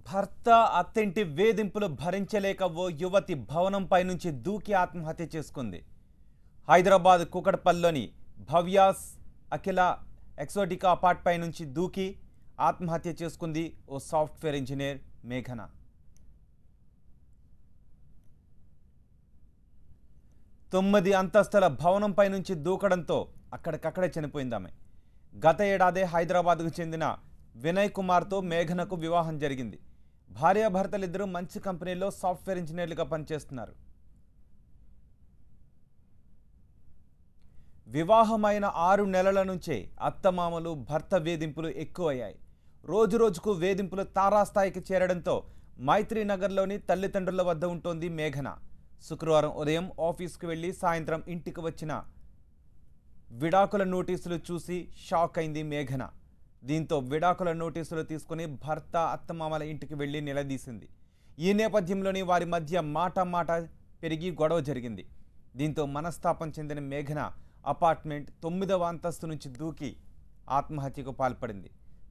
భర్త అత్తింటి వేధింపులు భరించలేక ఓ యువతి భవనంపై నుంచి దూకి ఆత్మహత్య చేసుకుంది. హైదరాబాద్ కుకట్పల్లిలోని భవ్యాస్ అఖిల ఎక్సోటికా అపార్ట్పై నుంచి దూకి ఆత్మహత్య చేసుకుంది ఓ సాఫ్ట్వేర్ ఇంజనీర్ మేఘన. తొమ్మిది అంతస్తుల భవనంపై నుంచి దూకడంతో అక్కడికక్కడే చనిపోయింది ఆమె. గత ఏడాది హైదరాబాద్కు చెందిన వినయ్ కుమార్తో మేఘనకు వివాహం జరిగింది. భార్యాభర్తలిద్దరూ మంచి కంపెనీలో సాఫ్ట్వేర్ ఇంజనీర్లుగా పనిచేస్తున్నారు. వివాహమైన 6 నెలల నుంచే అత్తమామలు భర్త వేధింపులు ఎక్కువయ్యాయి. రోజురోజుకు వేధింపులు తారాస్థాయికి చేరడంతో మైత్రీనగర్లోని తల్లిదండ్రుల వద్ద ఉంటోంది మేఘన. శుక్రవారం ఉదయం ఆఫీస్కు వెళ్లి సాయంత్రం ఇంటికి వచ్చిన విడాకుల నోటీసులు చూసి షాక్ అయింది మేఘన. దీంతో విడాకుల నోటీసులు తీసుకుని భర్త అత్తమామల ఇంటికి వెళ్లి నిలదీసింది. ఈ నేపథ్యంలోని వారి మధ్య మాట పెరిగి గొడవ జరిగింది. దీంతో మనస్తాపం చెందిన మేఘన అపార్ట్మెంట్ 9వ అంతస్తు నుంచి దూకి ఆత్మహత్యకు పాల్పడింది.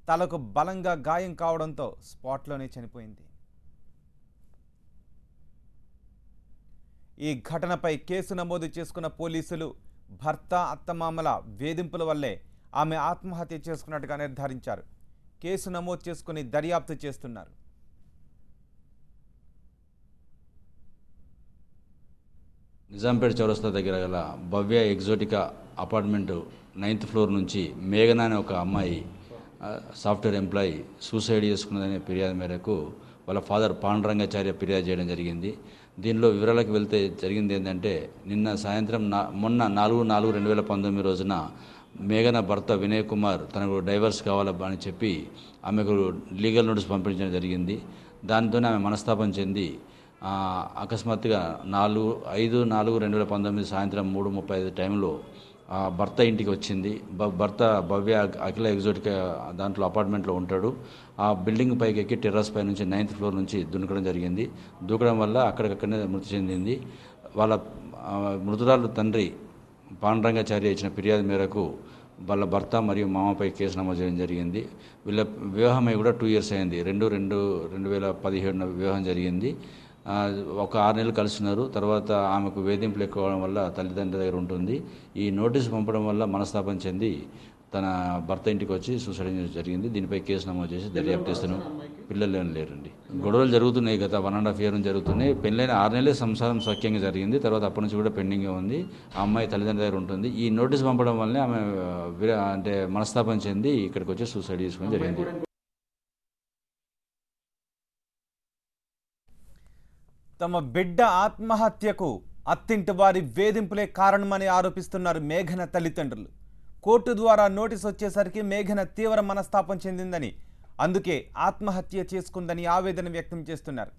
తలకు బలంగా గాయం కావడంతో స్పాట్లోనే చనిపోయింది. ఈ ఘటనపై కేసు నమోదు చేసుకున్న పోలీసులు భర్త అత్తమామల వేధింపుల వల్లే ఆమె ఆత్మహత్య చేసుకున్నట్టుగా నిర్ధారించారు. కేసు నమోదు చేసుకుని దర్యాప్తు చేస్తున్నారు. నిజాంపేట చౌరస్తా దగ్గర గల భవ్య ఎగ్జోటికా అపార్ట్మెంటు 9th ఫ్లోర్ నుంచి మేఘన అనే ఒక అమ్మాయి సాఫ్ట్వేర్ ఎంప్లాయీ సూసైడ్ చేసుకున్నదనే ఫిర్యాదు మేరకు వాళ్ళ ఫాదర్ పాండురంగాచార్య ఫిర్యాదు చేయడం జరిగింది. దీనిలో వివరాలకు వెళ్తే జరిగింది ఏంటంటే, నిన్న సాయంత్రం మొన్న 4/4/2019 రోజున మేఘన భర్త వినయ్ కుమార్ తనకు డైవర్స్ కావాలని చెప్పి ఆమెకు లీగల్ నోటీస్ పంపించడం జరిగింది. దానితోనే ఆమె మనస్తాపం చెంది అకస్మాత్తుగా 5/4/2019 సాయంత్రం 3:35 టైంలో భర్త ఇంటికి వచ్చింది. భర్త భవ్య అఖిల ఎగ్జోటికా దాంట్లో అపార్ట్మెంట్లో ఉంటాడు. ఆ బిల్డింగ్ పైకి ఎక్కి టెర్రస్ పై నుంచి 9th ఫ్లోర్ నుంచి దునకడం జరిగింది. దూకడం వల్ల అక్కడికక్కడనే మృతి చెందింది. వాళ్ళ మృతురాలు తండ్రి పాండురంగాచార్య ఇచ్చిన ఫిర్యాదు మేరకు వాళ్ళ భర్త మరియు మామపై కేసు నమోదు చేయడం జరిగింది. వీళ్ళ వివాహమై కూడా 2 years అయింది. 2/2/2017 వివాహం జరిగింది. ఒక 6 నెలలు కలిసినారు. తర్వాత ఆమెకు వేధింపులు ఎక్కువ అవడం వల్ల తల్లిదండ్రుల దగ్గర ఉంటుంది. ఈ నోటీసు పంపడం వల్ల మనస్తాపం చెంది తన భర్త ఇంటికి వచ్చి సూసైడ్ జరిగింది. దీనిపై కేసు నమోదు చేసి దర్యాప్తు చేస్తున్నాం. పిల్లలు లేరండి. గొడవలు జరుగుతున్నాయి. గత 1.5 year నుంచి జరుగుతున్నాయి. పెళ్ళైన 6 నెలలే సంసారం సఖ్యంగా జరిగింది. తర్వాత అప్పటి నుంచి కూడా పెండింగ్గా ఉంది. ఆ అమ్మాయి తల్లిదండ్రుల దగ్గర ఉంటుంది. ఈ నోటీసు పంపడం వల్లనే ఆమె మనస్తాపం చెంది ఇక్కడికి వచ్చి సూసైడ్ చేసుకోవడం జరిగింది. తమ బిడ్డ ఆత్మహత్యకు అత్తింటి వారి వేధింపులే కారణమని ఆరోపిస్తున్నారు మేఘన తల్లిదండ్రులు. కోర్టు ద్వారా నోటీసు వచ్చేసరికి మేఘన తీవ్ర మనస్తాపం చెందిందని, అందుకే ఆత్మహత్య చేసుకుందని ఆవేదన వ్యక్తం చేస్తున్నారు.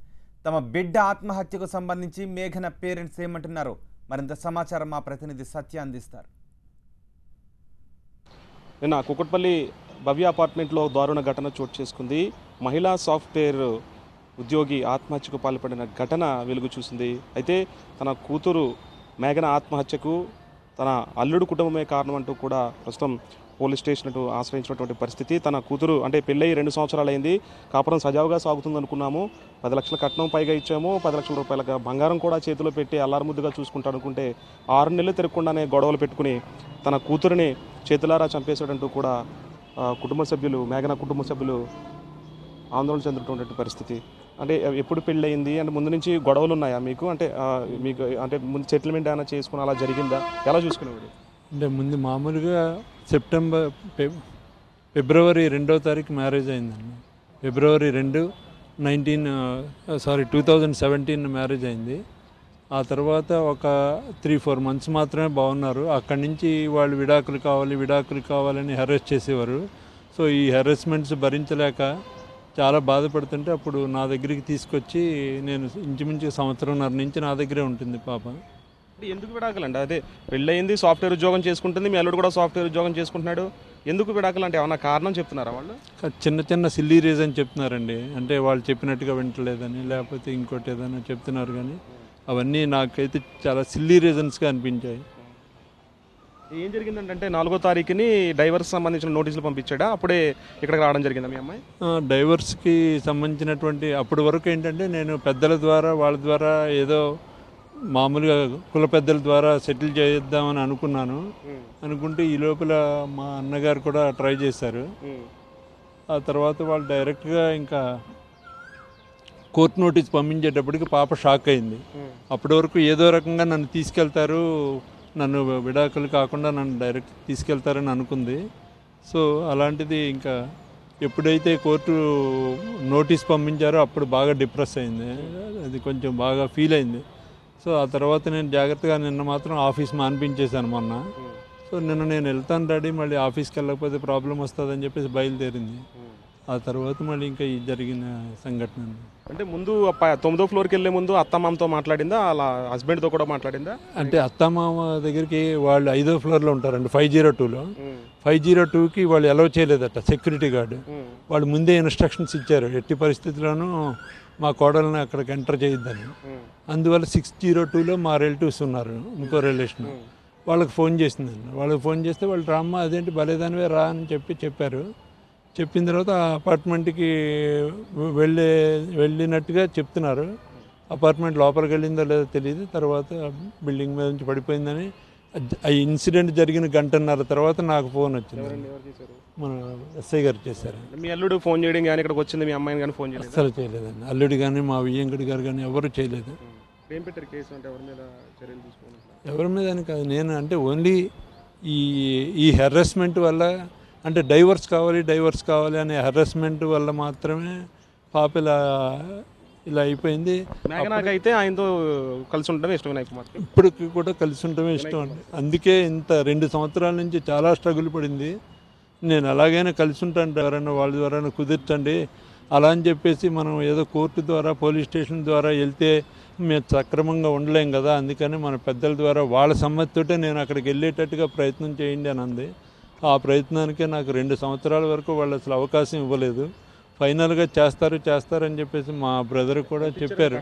తమ బిడ్డ ఆత్మహత్యకు సంబంధించి మేఘన పేరెంట్స్ ఏమంటున్నారో మరింత సమాచారం మా ప్రతినిధి సత్య అందిస్తారు. నిన్న కుకట్పల్లి భవ్య అపార్ట్మెంట్లో దారుణ ఘటన చోటు చేసుకుంది. మహిళా సాఫ్ట్వేర్ ఉద్యోగి ఆత్మహత్యకు పాల్పడిన ఘటన వెలుగు చూసింది. అయితే తన కూతురు మేఘన ఆత్మహత్యకు తన అల్లుడు కుటుంబమే కారణం అంటూ కూడా ప్రస్తుతం పోలీస్ స్టేషన్ ఆశ్రయించినటువంటి పరిస్థితి. తన కూతురు అంటే పెళ్ళై 2 సంవత్సరాలు అయింది. కాపురం సజావుగా సాగుతుంది అనుకున్నాము. 10 లక్షల కట్నం పైగా ఇచ్చాము. 10 లక్షల రూపాయల బంగారం కూడా చేతిలో పెట్టి అల్లారుముద్దుగా చూసుకుంటా అనుకుంటే 6 నెలలు తిరగకుండానే గొడవలు పెట్టుకుని తన కూతురిని చేతులారా చంపేశాడంటూ కూడా మేఘన కుటుంబ సభ్యులు ఆందోళన చెందుతున్నటువంటి పరిస్థితి. అంటే ఎప్పుడు పెళ్ళయింది అంటే ముందు నుంచి గొడవలు ఉన్నాయా మీకు? మీకు ముందు సెటిల్మెంట్ ఏమైనా చేసుకుని అలా జరిగిందా? ఎలా చూసుకునేవాడు? అంటే ముందు మామూలుగా ఫిబ్రవరి 2వ తారీఖు మ్యారేజ్ అయిందండి. ఫిబ్రవరి 2, 2017 మ్యారేజ్ అయింది. ఆ తర్వాత ఒక 3-4 months మాత్రమే బాగున్నారు. అక్కడి నుంచి వాళ్ళు విడాకులు కావాలని హెరాస్ చేసేవారు. సో ఈ హెరాస్మెంట్స్ భరించలేక చాలా బాధపడుతుంటే అప్పుడు నా దగ్గరికి తీసుకొచ్చి, నేను ఇంచుమించు 1.5 సంవత్సరం నుంచి నా దగ్గరే ఉంటుంది పాప. ఎందుకు విడాకులండి? అదే పెళ్ళయింది, సాఫ్ట్వేర్ ఉద్యోగం చేసుకుంటుంది, మీ అల్లుడు కూడా సాఫ్ట్వేర్ ఉద్యోగం చేసుకుంటున్నాడు. ఎందుకు విడాకులు అంటే ఏమన్నా కారణం చెప్తున్నారా వాళ్ళు? చిన్న సిల్లీ రీజన్ చెప్తున్నారండి. అంటే వాళ్ళు చెప్పినట్టుగా వింటలేదని, లేకపోతే ఇంకోటి ఏదైనా చెప్తున్నారు. కానీ అవన్నీ నాకైతే చాలా సిల్లీ రీజన్స్గా అనిపించాయి. ఏం జరిగిందంటే 4వ తారీఖుని డైవర్స్ సంబంధించిన నోటీసులు పంపించాడా, అప్పుడే ఇక్కడికి రావడం జరిగిందా మీ అమ్మాయి? డైవర్స్కి సంబంధించినటువంటి అప్పటి వరకు ఏంటంటే నేను పెద్దల ద్వారా వాళ్ళ ద్వారా ఏదో మామూలుగా కుల పెద్దల ద్వారా సెటిల్ చేద్దామని అనుకున్నాను. అనుకుంటే ఈ లోపల మా అన్నగారు కూడా ట్రై చేశారు. ఆ తర్వాత వాళ్ళు డైరెక్ట్గా ఇంకా కోర్టు నోటీస్ పంపించేటప్పటికి పాప షాక్ అయింది. అప్పటి వరకు ఏదో రకంగా నన్ను తీసుకెళ్తారు, నన్ను విడాకులు కాకుండా నన్ను డైరెక్ట్ తీసుకెళ్తారని అనుకుంది. సో అలాంటిది ఇంకా ఎప్పుడైతే కోర్టు నోటీస్ పంపించారో అప్పుడు బాగా డిప్రెస్ అయింది, అది కొంచెం బాగా ఫీల్ అయింది. సో ఆ తర్వాత నేను జాగ్రత్తగా నిన్న మాత్రం ఆఫీస్ మానిపించేశాను మొన్న. సో నిన్న నేను వెళ్తాను డాడీ, మళ్ళీ ఆఫీస్కి వెళ్ళకపోతే ప్రాబ్లం వస్తుందని చెప్పేసి బయలుదేరింది. ఆ తర్వాత మళ్ళీ ఇంకా ఈ జరిగిన సంఘటన. అంటే ముందు 9వ ఫ్లోర్కి వెళ్ళే ముందు అత్తమామతో మాట్లాడిందా, అలా హస్బెండ్తో కూడా మాట్లాడిందా? అంటే అత్తమామ దగ్గరికి వాళ్ళు 5వ ఫ్లోర్లో ఉంటారండి, 502లో. 502కి వాళ్ళు అలౌ చేయలేదట సెక్యూరిటీ గార్డు. వాళ్ళు ముందే ఇన్స్ట్రక్షన్స్ ఇచ్చారు, ఎట్టి పరిస్థితుల్లోనూ మా కోడల్ని అక్కడికి ఎంటర్ చేయొద్దని. అందువల్ల 602లో మా రిలేటివ్స్ ఉన్నారు, ఇంకో రిలేషన్. వాళ్ళకి ఫోన్ చేసిందండి. వాళ్ళకి ఫోన్ చేస్తే వాళ్ళు రామ్మా అదేంటి భలేదానివే రా అని చెప్పారు. చెప్పిన తర్వాత ఆ అపార్ట్మెంట్కి వెళ్ళినట్టుగా చెప్తున్నారు. అపార్ట్మెంట్ లోపలికి వెళ్ళిందో లేదో తెలియదు. తర్వాత బిల్డింగ్ మీద నుంచి పడిపోయిందని, ఆ ఇన్సిడెంట్ జరిగిన గంటన్నర తర్వాత నాకు ఫోన్ వచ్చింది. మన ఎస్ఐ గారు చేశారు. మీ అల్లుడు ఫోన్ చేయడం కానీ ఇక్కడికి వచ్చింది మీ అమ్మాయిని కానీ ఫోన్ చేయలేదు? అసలు చేయలేదండి. అల్లుడు కానీ మా వియ్యంకుడి గారు కానీ ఎవరు చేయలేదు. ఏం పెట్టారు కేసు? అంటే ఎవరి మీద చర్యలు తీసుకోవాలి? ఎవరి మీద అని కాదు, నేను అంటే ఓన్లీ ఈ హెరాస్మెంట్ వల్ల, అంటే డైవర్స్ కావాలి అనే హెరాస్మెంట్ వల్ల మాత్రమే పాప ఇలా అయిపోయింది. నాకైతే ఆయనతో కలిసి ఉండటమే ఇష్టం, నాకు ఇప్పటికి కూడా కలిసి ఉండటమే ఇష్టం అండి. అందుకే ఇంత 2 సంవత్సరాల నుంచి చాలా స్ట్రగుల్ పడింది. నేను అలాగైనా కలిసి ఉంటాను, ఎవరైనా వాళ్ళ ద్వారా కుదిర్చండి అలా అని చెప్పేసి మనం ఏదో కోర్టు ద్వారా పోలీస్ స్టేషన్ ద్వారా వెళ్తే మేము సక్రమంగా ఉండలేం కదా, అందుకని మన పెద్దల ద్వారా వాళ్ళ సమ్మతితోటే నేను అక్కడికి వెళ్ళేటట్టుగా ప్రయత్నం చేయండి అని అంది. ఆ ప్రయత్నానికే నాకు 2 సంవత్సరాల వరకు వాళ్ళు అసలు అవకాశం ఇవ్వలేదు. ఫైనల్గా చేస్తారని చెప్పేసి మా బ్రదర్ కూడా చెప్పారు.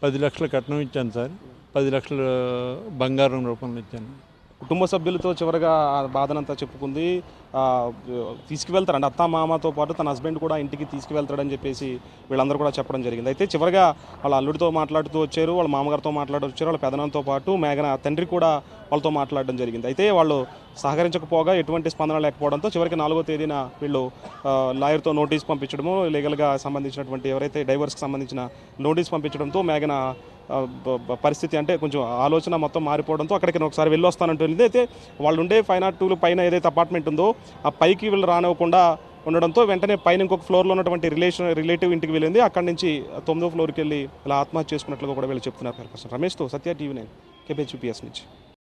10 లక్షల కట్నం ఇచ్చాను సార్, 10 లక్షలు బంగారం రూపంలో ఇచ్చాను. కుటుంబ సభ్యులతో చివరిగా ఆ బాధనంతా చెప్పుకుంది. తీసుకువెళ్తారు అంటే అత్త మామతో పాటు తన హస్బెండ్ కూడా ఇంటికి తీసుకువెళ్తాడని చెప్పేసి వీళ్ళందరూ కూడా చెప్పడం జరిగింది. అయితే చివరిగా వాళ్ళ అల్లుడితో మాట్లాడుతూ వచ్చారు, వాళ్ళ మామగారితో మాట్లాడుతూ వచ్చారు, వాళ్ళ పెదనంతో పాటు మేఘన తండ్రి కూడా వాళ్ళతో మాట్లాడడం జరిగింది. అయితే వాళ్ళు సహకరించకపోగా ఎటువంటి స్పందన లేకపోవడంతో చివరికి 4వ తేదీన వీళ్ళు లాయర్తో నోటీస్ పంపించడము, లీగల్గా సంబంధించినటువంటి ఎవరైతే డైవర్స్కి సంబంధించిన నోటీస్ పంపించడంతో మేఘన పరిస్థితి అంటే కొంచెం ఆలోచన మొత్తం మారిపోవడంతో అక్కడికి ఒకసారి వెళ్ళి వస్తానంటుంది. అయితే వాళ్ళు ఉండే 502 పైన ఏదైతే అపార్ట్మెంట్ ఉందో ఆ పైకి వీళ్ళు రానివ్వకుండా ఉండడంతో వెంటనే పైన ఇంకొక ఫ్లోర్లో ఉన్నటువంటి రిలేటివ్ ఇంటికి వెళ్ళింది. అక్కడి నుంచి 9వ ఫ్లోర్కి వెళ్ళి ఇలా ఆత్మహత్య చేసుకున్నట్లుగా కూడా వీళ్ళు చెప్తున్నారు. రమేష్తో సత్య TV9 KPHPS నుంచి.